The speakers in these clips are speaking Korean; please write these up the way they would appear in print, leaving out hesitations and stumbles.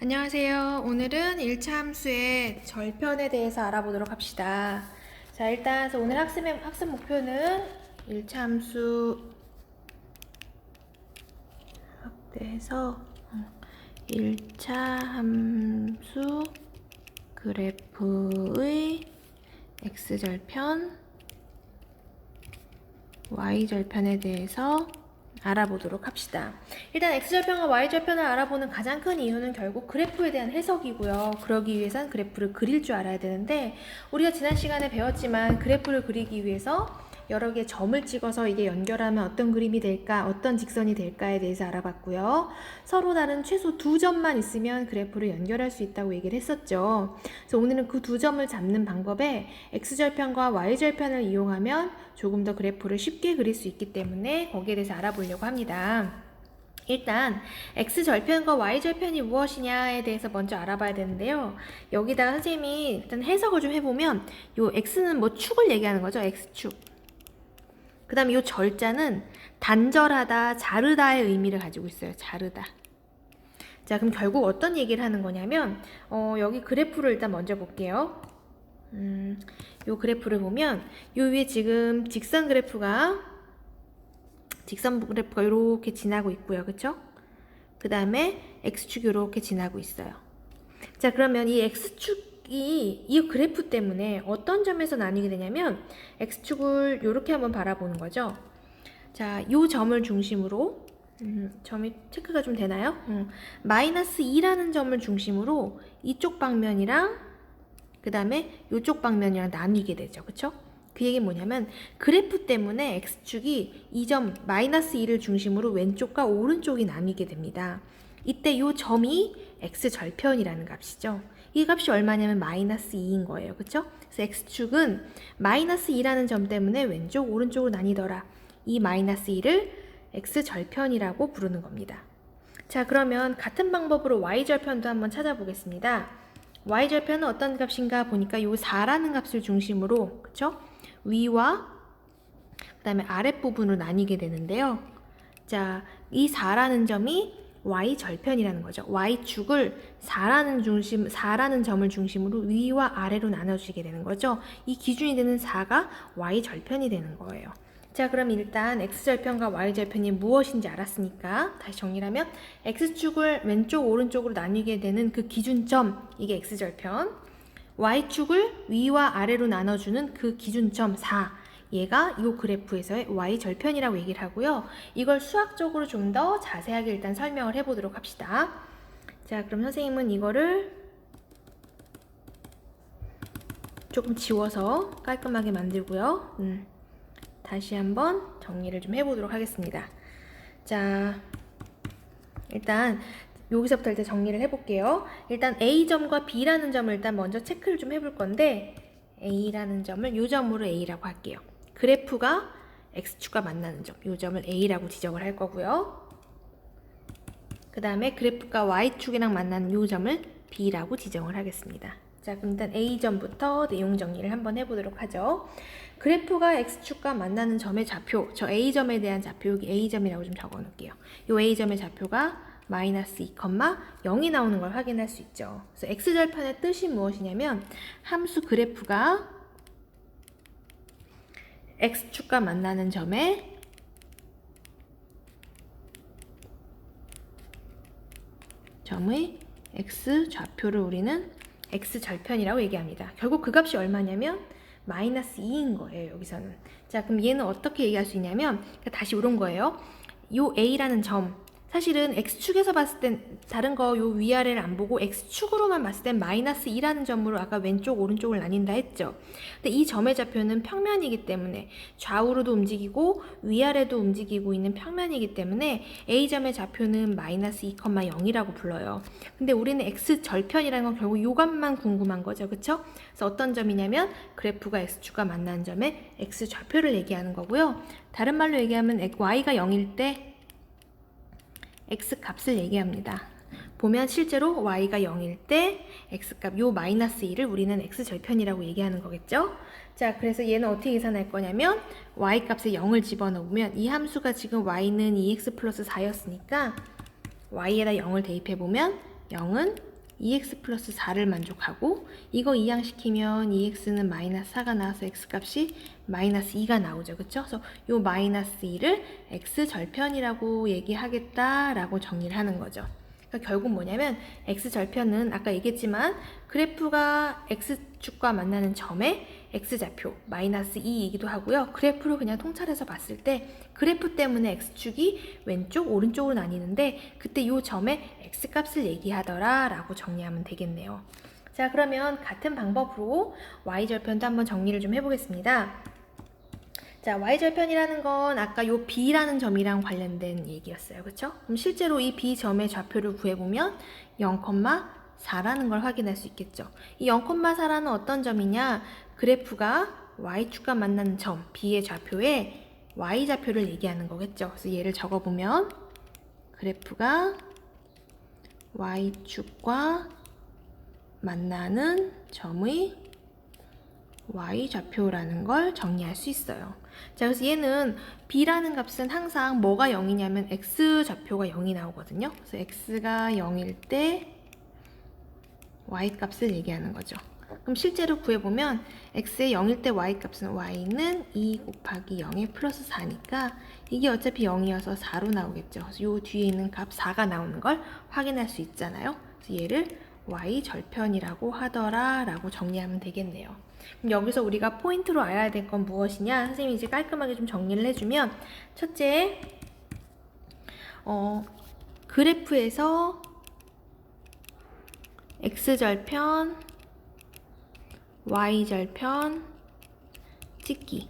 안녕하세요. 오늘은 1차 함수의 절편에 대해서 알아보도록 합시다. 자, 일단 오늘 학습 목표는 1차 함수 확대해서 1차 함수 그래프의 x절편, y절편에 대해서 알아보도록 합시다. 일단 x절편과 y절편을 알아보는 가장 큰 이유는 결국 그래프에 대한 해석이고요. 그러기 위해선 그래프를 그릴 줄 알아야 되는데, 우리가 지난 시간에 배웠지만 그래프를 그리기 위해서 여러 개의 점을 찍어서 이게 연결하면 어떤 그림이 될까, 어떤 직선이 될까에 대해서 알아봤고요. 서로 다른 최소 2점만 있으면 그래프를 연결할 수 있다고 얘기를 했었죠. 그래서 오늘은 그 2점을 잡는 방법에 x절편과 y절편을 이용하면 조금 더 그래프를 쉽게 그릴 수 있기 때문에 거기에 대해서 알아보려고 합니다. 일단 x절편과 y절편이 무엇이냐에 대해서 먼저 알아봐야 되는데요. 여기다가 선생님이 일단 해석을 좀 해보면, 요 x는 뭐 축을 얘기하는 거죠. x축. 그 다음에 이 절자는 단절하다, 자르다의 의미를 가지고 있어요. 자르다. 자, 그럼 결국 어떤 얘기를 하는 거냐면, 여기 그래프를 일단 먼저 볼게요. 요 그래프를 보면, 요 위에 지금 직선 그래프가 이렇게 지나고 있고요. 그쵸? 그 다음에 x축이 이렇게 지나고 있어요. 자, 그러면 이 x축 이 그래프 때문에 어떤 점에서 나뉘게 되냐면, x축을 이렇게 한번 바라보는 거죠. 자, 이 점을 중심으로 점이 체크가 좀 되나요? 마이너스 2라는 점을 중심으로 이쪽 방면이랑 그 다음에 이쪽 방면이랑 나뉘게 되죠. 그쵸? 그 얘기는 뭐냐면, 그래프 때문에 x축이 이 점 마이너스 2를 중심으로 왼쪽과 오른쪽이 나뉘게 됩니다. 이때 이 점이 x절편이라는 값이죠. 이 값이 얼마냐면 마이너스 2인 거예요. 그쵸? 그래서 x축은 마이너스 2라는 점 때문에 왼쪽, 오른쪽으로 나뉘더라. 이 마이너스 2를 x절편이라고 부르는 겁니다. 자, 그러면 같은 방법으로 y절편도 한번 찾아보겠습니다. y절편은 어떤 값인가 보니까 이 4라는 값을 중심으로, 그쵸? 위와 그 다음에 아랫부분으로 나뉘게 되는데요. 자, 이 4라는 점이 y절편이라는 거죠. y축을 4라는 점을 중심으로 위와 아래로 나눠주게 되는 거죠. 이 기준이 되는 4가 y절편이 되는 거예요. 자, 그럼 일단 x절편과 y절편이 무엇인지 알았으니까 다시 정리를 하면, x축을 왼쪽 오른쪽으로 나뉘게 되는 그 기준점, 이게 x절편, y축을 위와 아래로 나눠주는 그 기준점 4, 얘가 이 그래프에서의 y절편이라고 얘기를 하고요. 이걸 수학적으로 좀 더 자세하게 일단 설명을 해보도록 합시다. 자, 그럼 선생님은 이거를 조금 지워서 깔끔하게 만들고요. 다시 한번 정리를 좀 해보도록 하겠습니다. 자, 일단 여기서부터 일단 정리를 해볼게요. 일단 A점과 B라는 점을 일단 먼저 체크를 좀 해볼 건데, A라는 점을 이 점으로 A라고 할게요. 그래프가 X축과 만나는 점, 이 점을 A라고 지정을 할 거고요. 그 다음에 그래프가 Y축이랑 만나는 이 점을 B라고 지정을 하겠습니다. 자, 그럼 일단 A점부터 내용 정리를 한번 해보도록 하죠. 그래프가 X축과 만나는 점의 좌표, 저 A점에 대한 좌표, 여기 A점이라고 좀 적어 놓을게요. 이 A점의 좌표가 마이너스 2, 0이 나오는 걸 확인할 수 있죠. 그래서 X절편의 뜻이 무엇이냐면, 함수 그래프가 X축과 만나는 점의 X좌표를 우리는 X절편이라고 얘기합니다. 결국 그 값이 얼마냐면 마이너스 2인 거예요, 여기서는. 자, 그럼 얘는 어떻게 얘기할 수 있냐면, 다시 이런 거예요. 요 A라는 점, 사실은 X축에서 봤을 땐 다른 거 요 위아래를 안 보고 X축으로만 봤을 땐 마이너스 2라는 점으로 아까 왼쪽 오른쪽을 나뉜다 했죠. 근데 이 점의 좌표는 평면이기 때문에 좌우로도 움직이고 위아래도 움직이고 있는 평면이기 때문에 A점의 좌표는 마이너스 2,0이라고 불러요. 근데 우리는 X절편이라는 건 결국 요 값만 궁금한 거죠. 그쵸? 그래서 어떤 점이냐면, 그래프가 X축과 만나는 점의 X좌표를 얘기하는 거고요. 다른 말로 얘기하면 Y가 0일 때 X값을 얘기합니다. 보면 실제로 Y가 0일 때 X값, 요 마이너스 2를 우리는 X절편이라고 얘기하는 거겠죠? 자, 그래서 얘는 어떻게 계산할 거냐면, Y값에 0을 집어넣으면, 이 함수가 지금 Y는 2X 플러스 4였으니까 Y에다 0을 대입해보면 0은 2x 플러스 4를 만족하고 이거 이항시키면 2x는 마이너스 4가 나와서 x값이 마이너스 2가 나오죠. 그쵸? 그래서 요 마이너스 2를 x절편이라고 얘기하겠다라고 정리를 하는 거죠. 그러니까 결국 뭐냐면 x절편은 아까 얘기했지만 그래프가 x축과 만나는 점의 x좌표 마이너스 2이기도 하고요. 그래프를 그냥 통찰해서 봤을 때 그래프 때문에 x축이 왼쪽 오른쪽으로 나뉘는데 그때 이 점의 x값을 얘기하더라 라고 정리하면 되겠네요. 자, 그러면 같은 방법으로 y절편도 한번 정리를 좀 해보겠습니다. 자, y절편이라는 건 아까 요 b라는 점이랑 관련된 얘기였어요. 그쵸? 그럼 실제로 이 b점의 좌표를 구해보면 0,4라는 걸 확인할 수 있겠죠. 이 0,4라는 어떤 점이냐? 그래프가 y축과 만나는 점, b의 좌표에 y좌표를 얘기하는 거겠죠. 그래서 얘를 적어보면 그래프가 y축과 만나는 점의 y좌표라는 걸 정리할 수 있어요. 자, 그래서 얘는 b라는 값은 항상 뭐가 0이냐면 x좌표가 0이 나오거든요. 그래서 x가 0일 때 y값을 얘기하는 거죠. 그럼 실제로 구해보면 x의 0일 때 y값은 y는 2 곱하기 0의 플러스 4니까 이게 어차피 0이어서 4로 나오겠죠. 그래서 요 뒤에 있는 값 4가 나오는 걸 확인할 수 있잖아요. 그래서 얘를 y절편이라고 하더라 라고 정리하면 되겠네요. 그럼 여기서 우리가 포인트로 알아야 될 건 무엇이냐? 선생님이 이제 깔끔하게 좀 정리를 해주면 첫째, 그래프에서 x절편, y절편 찍기.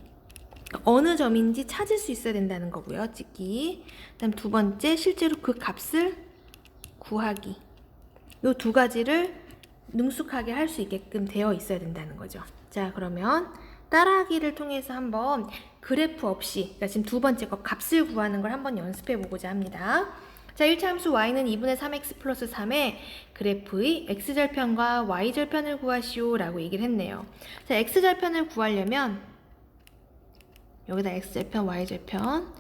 어느 점인지 찾을 수 있어야 된다는 거고요. 찍기. 그다음 두 번째, 실제로 그 값을 구하기. 이 두 가지를 능숙하게 할 수 있게끔 되어 있어야 된다는 거죠. 자, 그러면 따라하기를 통해서 한번 그래프 없이, 그러니까 지금 두 번째 거 값을 구하는 걸 한번 연습해 보고자 합니다. 자, 1차 함수 y는 2분의 3x 플러스 3의 그래프의 x절편과 y절편을 구하시오 라고 얘기를 했네요. 자, x절편을 구하려면 여기다 x절편, y절편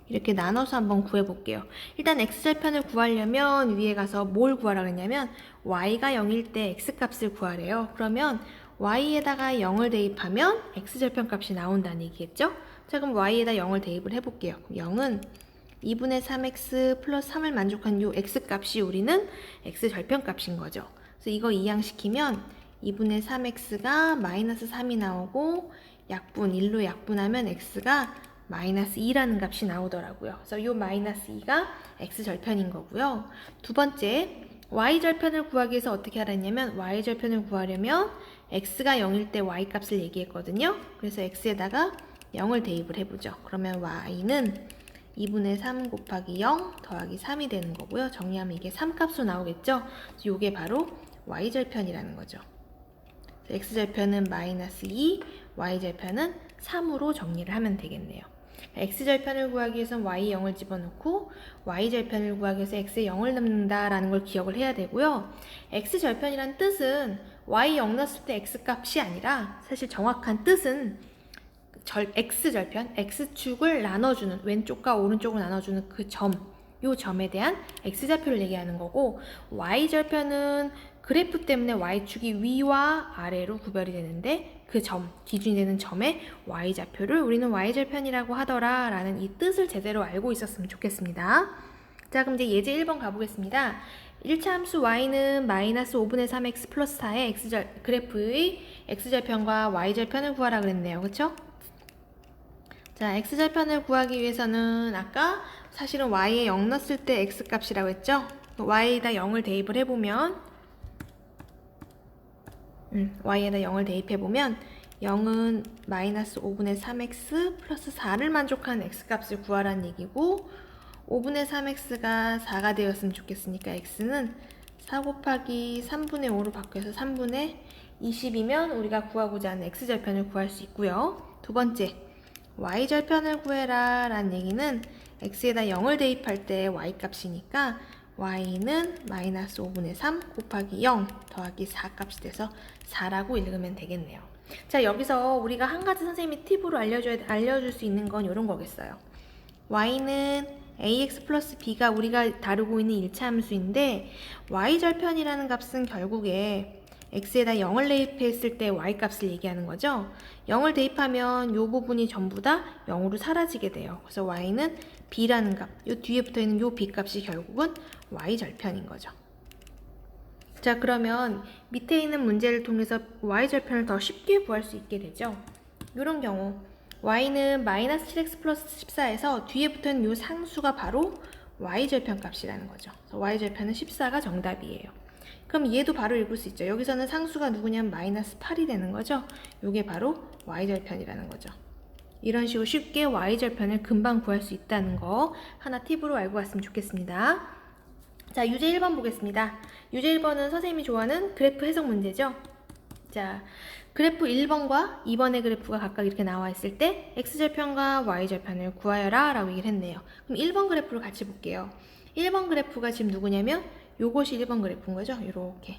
이렇게 나눠서 한번 구해볼게요. 일단 x절편을 구하려면 위에 가서 뭘 구하라 그랬냐면 y가 0일 때 x값을 구하래요. 그러면 y에다가 0을 대입하면 x절편 값이 나온다는 얘기겠죠? 자, 그럼 y에다 0을 대입을 해볼게요. 0은 2분의 3x 플러스 3을 만족한 요 x값이 우리는 x절편 값인 거죠. 그래서 이거 이항시키면 2분의 3x가 마이너스 3이 나오고 약분, 1로 약분하면 x가 마이너스 2라는 값이 나오더라고요. 그래서 요 마이너스 2가 x절편인 거고요. 두 번째, y절편을 구하기 위해서 어떻게 하라냐면 y절편을 구하려면 x가 0일 때 y값을 얘기했거든요. 그래서 x에다가 0을 대입을 해보죠. 그러면 y는 2분의 3 곱하기 0 더하기 3이 되는 거고요. 정리하면 이게 3값으로 나오겠죠. 이게 바로 y절편이라는 거죠. x절편은 마이너스 2, y절편은 3으로 정리를 하면 되겠네요. x절편을 구하기 위해서는 y 0을 집어넣고 y절편을 구하기 위해서 x에 0을 넣는다라는 걸 기억을 해야 되고요. x절편이란 뜻은 y 0 넣었을 때 x값이 아니라 사실 정확한 뜻은 x절편, x축을 나눠주는 왼쪽과 오른쪽을 나눠주는 그 점, 요 점에 대한 x좌표를 얘기하는 거고 y절편은 그래프 때문에 y축이 위와 아래로 구별이 되는데 그 점, 기준이 되는 점의 y좌표를 우리는 y절편이라고 하더라 라는 이 뜻을 제대로 알고 있었으면 좋겠습니다. 자, 그럼 이제 예제 1번 가보겠습니다. 1차 함수 y는 마이너스 5분의 3x 플러스 4의 그래프의 x절편과 y절편을 구하라 그랬네요. 그쵸? 자, x절편을 구하기 위해서는 아까 사실은 y에 0 넣었을 때 x값이라고 했죠? y에다 0을 대입을 해보면 y에다 0을 대입해보면 0은 마이너스 5분의 3x 플러스 4를 만족하는 x값을 구하라는 얘기고 5분의 3x가 4가 되었으면 좋겠으니까 x는 4 곱하기 3분의 5로 바뀌어서 3분의 20이면 우리가 구하고자 하는 x절편을 구할 수 있고요. 두 번째, y절편을 구해라 라는 얘기는 x에다 0을 대입할 때 y값이니까 y는 마이너스 5분의 3 곱하기 0 더하기 4 값이 돼서 4라고 읽으면 되겠네요. 자, 여기서 우리가 한 가지 선생님이 팁으로 알려줄 수 있는 건 이런 거겠어요. y는 ax 플러스 b가 우리가 다루고 있는 1차 함수인데 y절편이라는 값은 결국에 x에다 0을 대입했을 때 y값을 얘기하는 거죠. 0을 대입하면 이 부분이 전부 다 0으로 사라지게 돼요. 그래서 y는 b라는 값, 이 뒤에 붙어있는 이 b값이 결국은 y절편인 거죠. 자, 그러면 밑에 있는 문제를 통해서 y절편을 더 쉽게 구할 수 있게 되죠. 이런 경우 y는 마이너스 7x 플러스 14에서 뒤에 붙어있는 이 상수가 바로 y절편 값이라는 거죠. 그래서 y절편은 14가 정답이에요. 그럼 얘도 바로 읽을 수 있죠. 여기서는 상수가 누구냐면 마이너스 8이 되는 거죠. 이게 바로 y절편이라는 거죠. 이런 식으로 쉽게 y절편을 금방 구할 수 있다는 거 하나 팁으로 알고 왔으면 좋겠습니다. 자, 유제 1번 보겠습니다. 유제 1번은 선생님이 좋아하는 그래프 해석 문제죠. 자, 그래프 1번과 2번의 그래프가 각각 이렇게 나와 있을 때 x절편과 y절편을 구하여라 라고 얘기를 했네요. 그럼 1번 그래프를 같이 볼게요. 1번 그래프가 지금 누구냐면 요것이 1번 그래프인 거죠. 이렇게.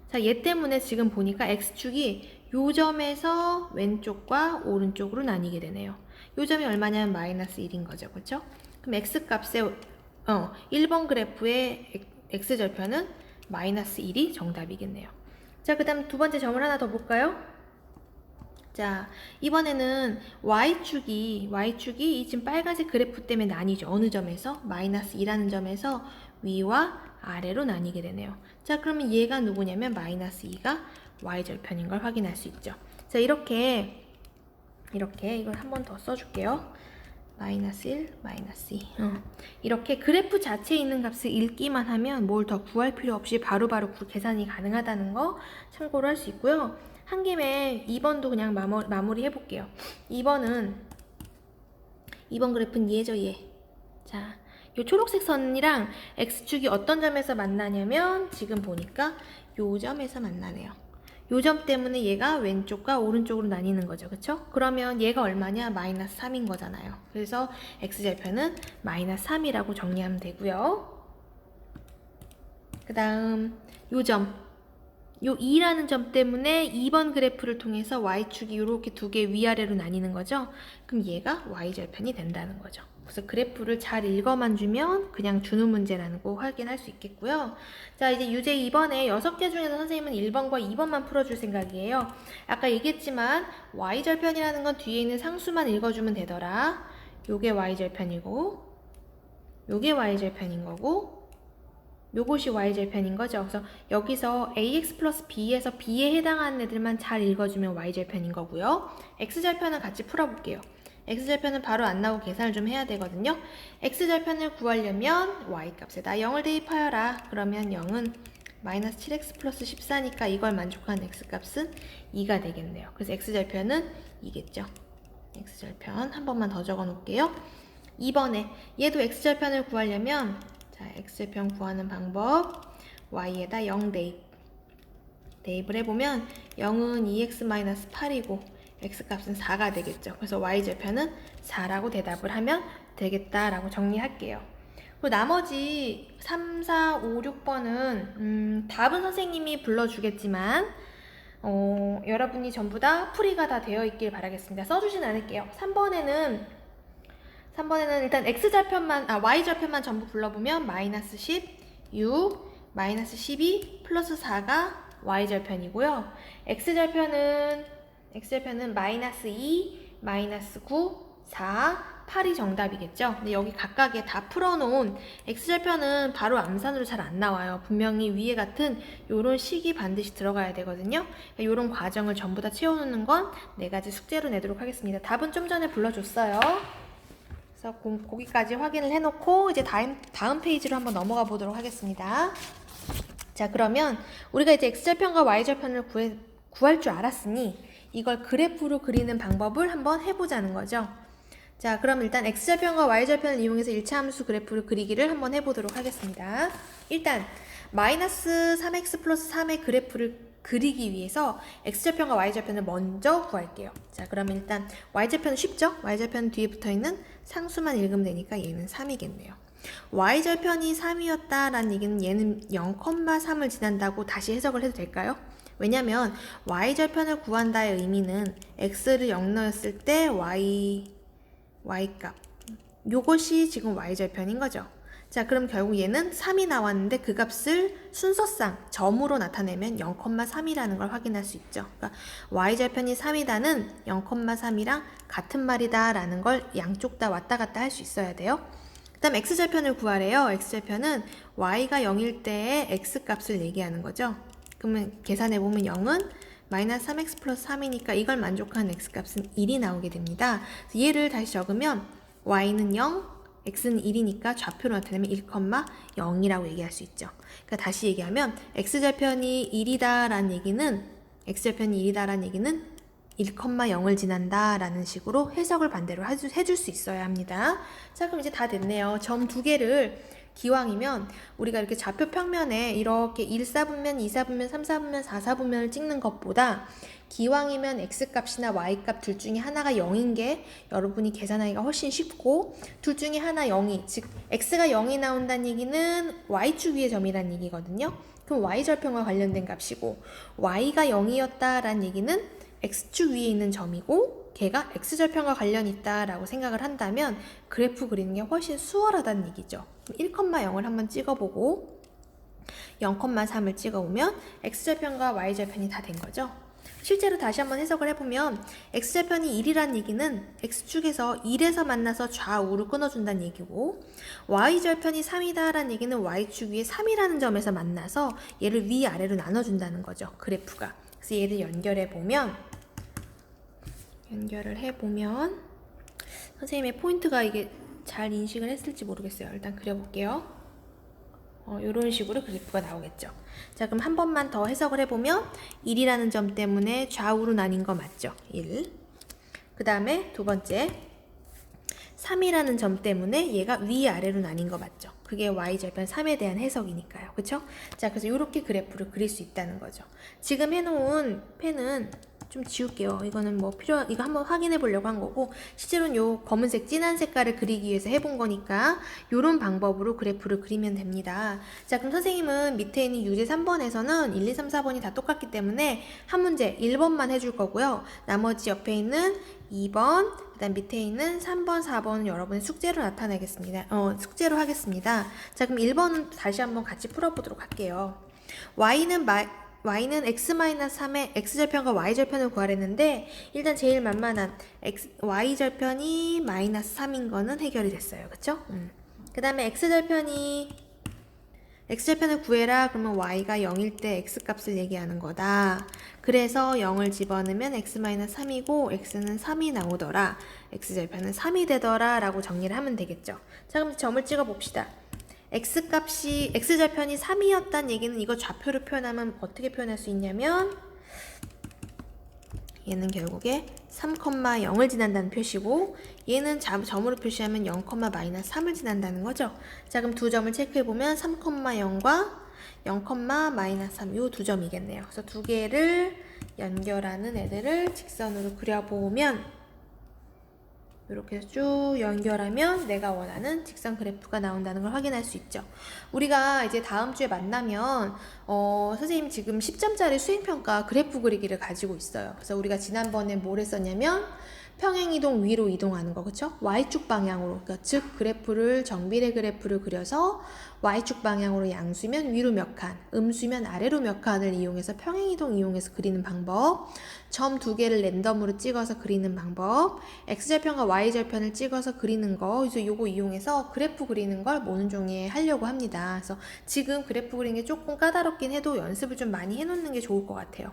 자, 얘 때문에 지금 보니까 x축이 요 점에서 왼쪽과 오른쪽으로 나뉘게 되네요. 요 점이 얼마냐면 마이너스 1인 거죠. 그렇죠? 그럼 x값의 1번 그래프의 x절편은 마이너스 1이 정답이겠네요. 자, 그 다음 두 번째 점을 하나 더 볼까요? 자, 이번에는 y축이 이 지금 빨간색 그래프 때문에 나뉘죠. 어느 점에서? 마이너스 2라는 점에서 위와 아래로 나뉘게 되네요. 자, 그러면 얘가 누구냐면 마이너스 2가 y절편인 걸 확인할 수 있죠. 자, 이렇게 이걸 한 번 더 써줄게요. 마이너스 1, 마이너스 2. 이렇게 그래프 자체에 있는 값을 읽기만 하면 뭘 더 구할 필요 없이 바로바로 계산이 가능하다는 거 참고로 할 수 있고요. 한 김에 2번도 그냥 마무리 해볼게요. 2번 그래프는 얘죠, 얘. 자, 요 초록색 선이랑 x축이 어떤 점에서 만나냐면 지금 보니까 요 점에서 만나네요. 요 점 때문에 얘가 왼쪽과 오른쪽으로 나뉘는 거죠. 그쵸? 그러면 얘가 얼마냐? 마이너스 3인 거잖아요. 그래서 x절편은 마이너스 3이라고 정리하면 되고요. 그 다음 요 점, 요 2라는 점 때문에 2번 그래프를 통해서 y축이 이렇게 두 개 위아래로 나뉘는 거죠. 그럼 얘가 y절편이 된다는 거죠. 그래서 그래프를 잘 읽어만 주면 그냥 주는 문제라는 거 확인할 수 있겠고요. 자, 이제 유제 2번에 6개 중에서 선생님은 1번과 2번만 풀어줄 생각이에요. 아까 얘기했지만 y절편이라는 건 뒤에 있는 상수만 읽어주면 되더라. 요게 y절편이고 요게 y절편인 거고 요것이 y절편인 거죠. 그래서 여기서 ax 플러스 b에서 b에 해당하는 애들만 잘 읽어주면 y절편인 거고요. x절편은 같이 풀어볼게요. x절편은 바로 안 나오고 계산을 좀 해야 되거든요. x절편을 구하려면 y값에다 0을 대입하여라. 그러면 0은 마이너스 7x 플러스 14니까 이걸 만족하는 x값은 2가 되겠네요. 그래서 x절편은 2겠죠. x절편 한 번만 더 적어 놓을게요. 2번에 얘도 x절편을 구하려면 자, x절편 구하는 방법 y에다 0 대입을 해보면 0은 2x-8이고 x값은 4가 되겠죠. 그래서 y절편은 4라고 대답을 하면 되겠다라고 정리할게요. 그리고 나머지 3, 4, 5, 6번은 답은 선생님이 불러주겠지만 여러분이 전부 다 풀이가 다 되어 있길 바라겠습니다. 써주진 않을게요. 3번에는 일단 y절편만 전부 불러보면 마이너스 10, 6, 마이너스 12, 플러스 4가 y절편이고요. x절편은 마이너스 2, 마이너스 9, 4, 8이 정답이겠죠. 근데 여기 각각에 다 풀어놓은 x절편은 바로 암산으로 잘 안 나와요. 분명히 위에 같은 요런 식이 반드시 들어가야 되거든요. 요런 과정을 전부 다 채워놓는 건 4가지 숙제로 내도록 하겠습니다. 답은 좀 전에 불러줬어요. 그래서 거기까지 확인을 해놓고 이제 다음 페이지로 한번 넘어가 보도록 하겠습니다. 자, 그러면 우리가 이제 x절편과 y절편을 구할 줄 알았으니 이걸 그래프로 그리는 방법을 한번 해보자는 거죠. 자, 그럼 일단 x절편과 y절편을 이용해서 1차 함수 그래프를 그리기를 한번 해보도록 하겠습니다. 일단 마이너스 3x 플러스 3의 그래프를 그리기 위해서 x절편과 y절편을 먼저 구할게요. 자, 그러면 일단 y절편은 쉽죠? y절편 뒤에 붙어있는 상수만 읽으면 되니까 얘는 3이겠네요. y절편이 3이었다라는 얘기는 얘는 0,3을 지난다고 다시 해석을 해도 될까요? 왜냐면 y절편을 구한다의 의미는 x를 0 넣었을 때 y값 요것이 지금 y절편인 거죠. 자, 그럼 결국 얘는 3이 나왔는데 그 값을 순서상 점으로 나타내면 0,3이라는 걸 확인할 수 있죠. 그러니까 y절편이 3이다는 0,3이랑 같은 말이다 라는 걸 양쪽 다 왔다 갔다 할 수 있어야 돼요. 그 다음 x절편을 구하래요. x절편은 y가 0일 때의 x값을 얘기하는 거죠. 그러면 계산해보면 0은 마이너스 3x 플러스 3이니까 이걸 만족하는 x값은 1이 나오게 됩니다. 얘를 다시 적으면 y는 0, x는 1이니까 좌표로 나타내면 1,0이라고 얘기할 수 있죠. 그러니까 다시 얘기하면 x절편이 1이다라는 얘기는 1,0을 지난다라는 식으로 해석을 반대로 해줄 수 있어야 합니다. 자, 그럼 이제 다 됐네요. 점 두 개를 기왕이면 우리가 이렇게 좌표 평면에 이렇게 1사분면, 2사분면, 3사분면, 4사분면을 찍는 것보다 기왕이면 x값이나 y값 둘 중에 하나가 0인 게 여러분이 계산하기가 훨씬 쉽고, 둘 중에 하나 0이, 즉 x가 0이 나온다는 얘기는 y축 위의 점이라는 얘기거든요. 그럼 y절편과 관련된 값이고, y가 0이었다라는 얘기는 x축 위에 있는 점이고 걔가 x절편과 관련이 있다라고 생각을 한다면 그래프 그리는 게 훨씬 수월하다는 얘기죠. 1,0을 한번 찍어보고 0,3을 찍어보면 x절편과 y절편이 다 된 거죠. 실제로 다시 한번 해석을 해보면 x절편이 1이라는 얘기는 x축에서 1에서 만나서 좌우로 끊어준다는 얘기고, y절편이 3이다라는 얘기는 y축 위에 3이라는 점에서 만나서 얘를 위아래로 나눠준다는 거죠. 그래프가. 그래서 얘를 연결을 해보면 선생님의 포인트가 이게 잘 인식을 했을지 모르겠어요. 일단 그려볼게요. 이런 식으로 그래프가 나오겠죠. 자, 그럼 한 번만 더 해석을 해보면 1이라는 점 때문에 좌우로 나뉜 거 맞죠? 1. 그 다음에 두 번째 3이라는 점 때문에 얘가 위아래로 나뉜 거 맞죠? 그게 y절편 3에 대한 해석이니까요. 그쵸? 자, 그래서 이렇게 그래프를 그릴 수 있다는 거죠. 지금 해놓은 펜은 좀 지울게요. 이거는 이거 한번 확인해 보려고 한 거고, 실제로는 요 검은색 진한 색깔을 그리기 위해서 해본 거니까 요런 방법으로 그래프를 그리면 됩니다. 자, 그럼 선생님은 밑에 있는 유제 3번에서는 1, 2, 3, 4번이 다 똑같기 때문에 한 문제 1번만 해줄 거고요. 나머지 옆에 있는 2번, 그 다음 밑에 있는 3번, 4번은 여러분의 숙제로 숙제로 하겠습니다. 자, 그럼 1번은 다시 한번 같이 풀어보도록 할게요. y는 x-3의 x절편과 y절편을 구하랬는데, 일단 제일 만만한 y절편이 마이너스 3인 거는 해결이 됐어요. 그쵸? 그 다음에 x절편을 구해라. 그러면 y가 0일 때 x값을 얘기하는 거다. 그래서 0을 집어넣으면 x-3이고 x는 3이 나오더라. x절편은 3이 되더라 라고 정리를 하면 되겠죠. 자, 그럼 점을 찍어 봅시다. x절편이 3이었다는 얘기는 이거 좌표로 표현하면 어떻게 표현할 수 있냐면, 얘는 결국에 3,0을 지난다는 표시고, 얘는 점으로 표시하면 0,-3을 지난다는 거죠. 자, 그럼 두 점을 체크해보면 3,0과 0,-3 요 두 점이겠네요. 그래서 두 개를 연결하는 애들을 직선으로 그려보면 이렇게 쭉 연결하면 내가 원하는 직선 그래프가 나온다는 걸 확인할 수 있죠. 우리가 이제 다음 주에 만나면 선생님 지금 10점짜리 수행평가 그래프 그리기를 가지고 있어요. 그래서 우리가 지난번에 뭘 했었냐면 평행이동 위로 이동하는 거, 그쵸? Y축 방향으로, 그러니까 즉 그래프를 정비례 그래프를 그려서 Y축 방향으로 양수면 위로 몇 칸, 음수면 아래로 몇 칸을 이용해서 평행이동 이용해서 그리는 방법, 점 두 개를 랜덤으로 찍어서 그리는 방법, X절편과 Y절편을 찍어서 그리는 거, 그래서 요거 이용해서 그래프 그리는 걸 모는 종이에 하려고 합니다. 그래서 지금 그래프 그리는 게 조금 까다롭긴 해도 연습을 좀 많이 해놓는 게 좋을 것 같아요.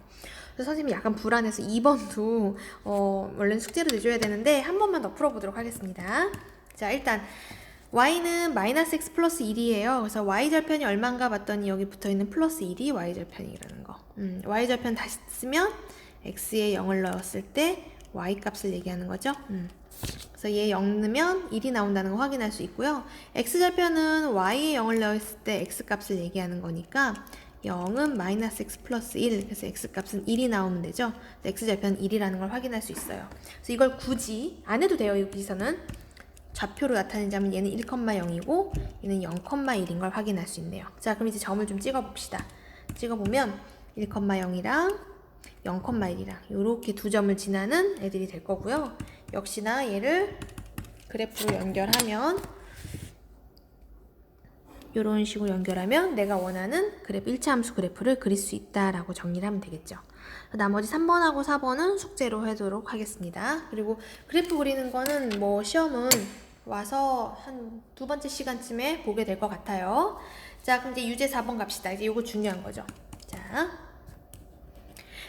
그래서 선생님이 약간 불안해서 2번도 원래는 숙제로 내줘야 되는데 한 번만 더 풀어보도록 하겠습니다. 자, 일단 y는 마이너스 x 플러스 1이에요. 그래서 y절편이 얼마인가 봤더니 여기 붙어있는 플러스 1이 y절편이라는 거. y절편 다시 쓰면 x에 0을 넣었을 때 y값을 얘기하는 거죠. 그래서 얘 0 넣으면 1이 나온다는 거 확인할 수 있고요. x절편은 y에 0을 넣었을 때 x값을 얘기하는 거니까 0은 마이너스 x 플러스 1, 그래서 x값은 1이 나오면 되죠. x절편 1이라는 걸 확인할 수 있어요. 그래서 이걸 굳이 안 해도 돼요. 여기서는 좌표로 나타내자면 얘는 1,0이고 얘는 0,1인 걸 확인할 수 있네요. 자, 그럼 이제 점을 좀 찍어봅시다. 찍어보면 1,0이랑 0,1이랑 이렇게 두 점을 지나는 애들이 될 거고요. 역시나 얘를 그래프로 연결하면 이런 식으로 연결하면 내가 원하는 그래프 1차 함수 그래프를 그릴 수 있다라고 정리를 하면 되겠죠. 나머지 3번하고 4번은 숙제로 하도록 하겠습니다. 그리고 그래프 그리는 거는 뭐 시험은 와서 한 두 번째 시간쯤에 보게 될 것 같아요. 자, 그럼 이제 유제 4번 갑시다. 이제 이거 중요한 거죠. 자,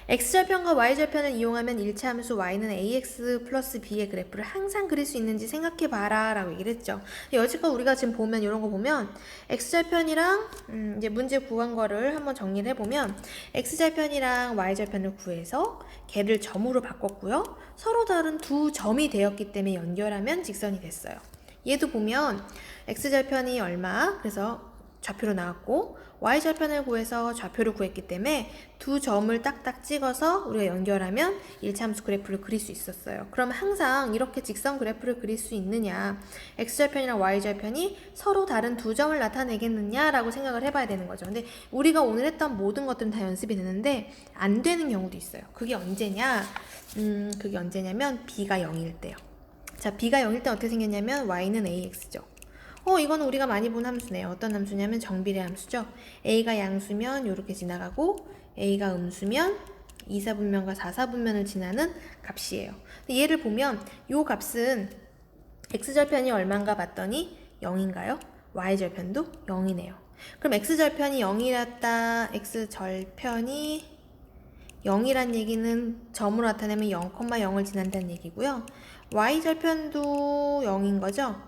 x절편과 y절편을 이용하면 1차 함수 y는 ax 플러스 b의 그래프를 항상 그릴 수 있는지 생각해봐라 라고 얘기를 했죠. 여지껏 우리가 지금 보면 이런 거 보면 x절편이랑 이제 문제 구한 거를 한번 정리를 해보면 x절편이랑 y절편을 구해서 걔를 점으로 바꿨고요. 서로 다른 두 점이 되었기 때문에 연결하면 직선이 됐어요. 얘도 보면 x절편이 얼마 그래서 좌표로 나왔고 y절편을 구해서 좌표를 구했기 때문에 두 점을 딱딱 찍어서 우리가 연결하면 1차 함수 그래프를 그릴 수 있었어요. 그럼 항상 이렇게 직선 그래프를 그릴 수 있느냐, x절편이랑 y절편이 서로 다른 두 점을 나타내겠느냐라고 생각을 해봐야 되는 거죠. 근데 우리가 오늘 했던 모든 것들은 다 연습이 되는데 안 되는 경우도 있어요. 그게 언제냐? 그게 언제냐면 b가 0일 때요. 자, b가 0일 때 어떻게 생겼냐면 y는 ax죠. 이거는 우리가 많이 본 함수네요. 어떤 함수냐면 정비례 함수죠. a가 양수면 이렇게 지나가고 a가 음수면 2사분면과 4사분면을 지나는 값이에요. 얘를 보면 이 값은 x절편이 얼마인가 봤더니 0인가요? y절편도 0이네요. 그럼 x절편이 0이랬다. x절편이 0이란 얘기는 점으로 나타내면 0,0을 지난다는 얘기고요. y절편도 0인 거죠?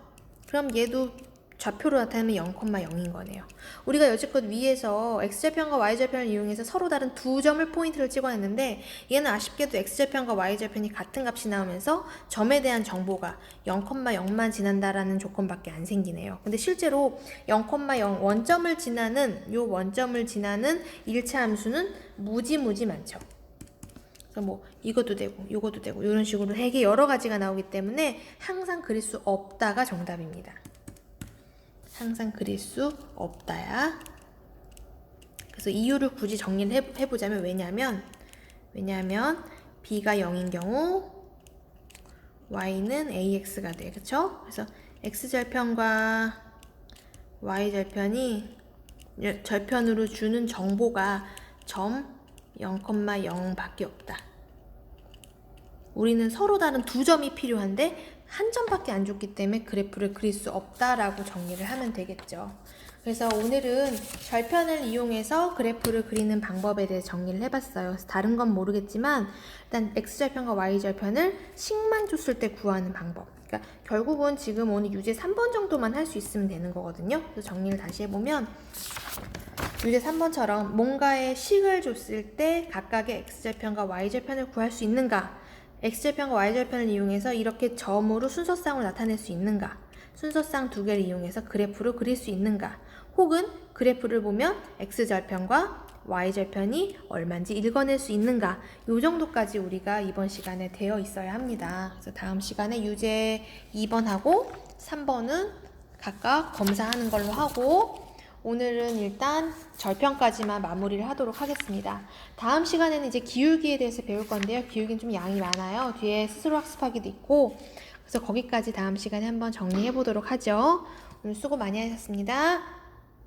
그럼 얘도 좌표로 나타내면 0,0인 거네요. 우리가 여지껏 위에서 x절편과 y절편을 이용해서 서로 다른 두 점을 포인트를 찍어냈는데 얘는 아쉽게도 x절편과 y절편이 같은 값이 나오면서 점에 대한 정보가 0,0만 지난다라는 조건밖에 안 생기네요. 근데 실제로 0,0 원점을 지나는 1차 함수는 무지 많죠. 그래서 뭐 이것도 되고 이것도 되고 이런 식으로 되게 여러 가지가 나오기 때문에 항상 그릴 수 없다가 정답입니다. 항상 그릴 수 없다야. 그래서 이유를 굳이 정리를 해보자면 왜냐면 b가 0인 경우 y는 ax가 돼. 그쵸? 그래서 x절편과 y절편이 절편으로 주는 정보가 점 0,0밖에 없다. 우리는 서로 다른 두 점이 필요한데 한 점밖에 안 줬기 때문에 그래프를 그릴 수 없다라고 정리를 하면 되겠죠. 그래서 오늘은 절편을 이용해서 그래프를 그리는 방법에 대해 정리를 해봤어요. 그래서 다른 건 모르겠지만 일단 x절편과 y절편을 식만 줬을 때 구하는 방법. 그러니까 결국은 지금 오늘 유제 3번 정도만 할 수 있으면 되는 거거든요. 그래서 정리를 다시 해보면 유제 3번처럼 뭔가의 식을 줬을 때 각각의 x절편과 y절편을 구할 수 있는가? x절편과 y절편을 이용해서 이렇게 점으로 순서쌍으로 나타낼 수 있는가? 순서쌍 두 개를 이용해서 그래프를 그릴 수 있는가? 혹은 그래프를 보면 x절편과 y절편이 얼마인지 읽어낼 수 있는가? 요 정도까지 우리가 이번 시간에 되어 있어야 합니다. 그래서 다음 시간에 유제 2번하고 3번은 각각 검사하는 걸로 하고 오늘은 일단 절편까지만 마무리를 하도록 하겠습니다. 다음 시간에는 이제 기울기에 대해서 배울 건데요. 기울기는 좀 양이 많아요. 뒤에 스스로 학습하기도 있고 그래서 거기까지 다음 시간에 한번 정리해 보도록 하죠. 오늘 수고 많이 하셨습니다.